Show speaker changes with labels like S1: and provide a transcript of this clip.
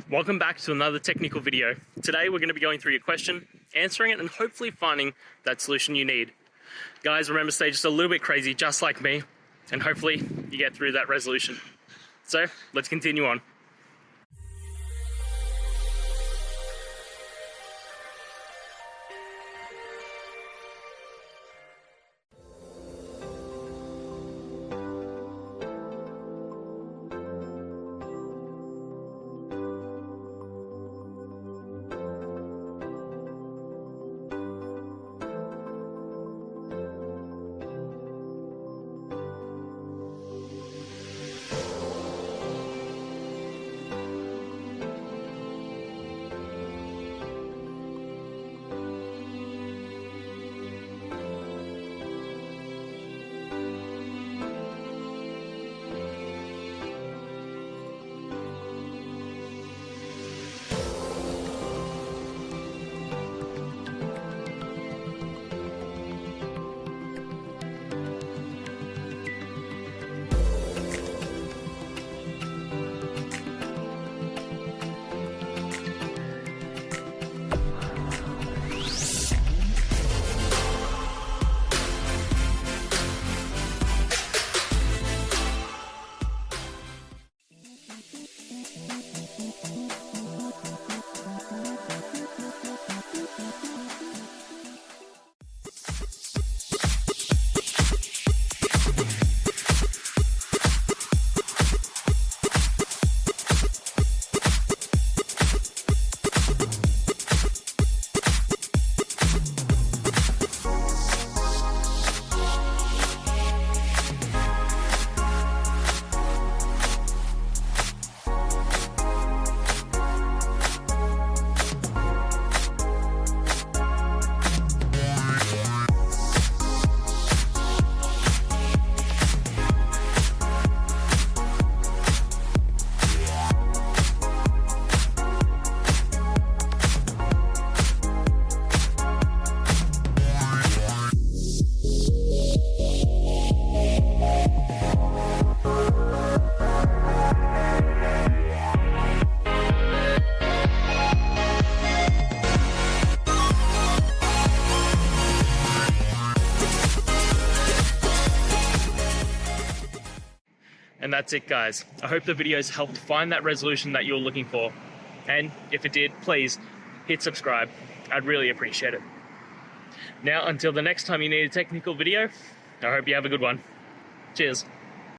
S1: Welcome back to another technical video. Today we're going to be going through your question, answering it, and hopefully finding that solution you need. Guys, remember, stay just a little bit crazy, just like me, and hopefully you get through that resolution. So let's continue on. And that's it, guys. I hope the videos helped find that resolution that you're looking for. And if it did, please hit subscribe. I'd really appreciate it. Now, until the next time you need a technical video, I hope you have a good one. Cheers.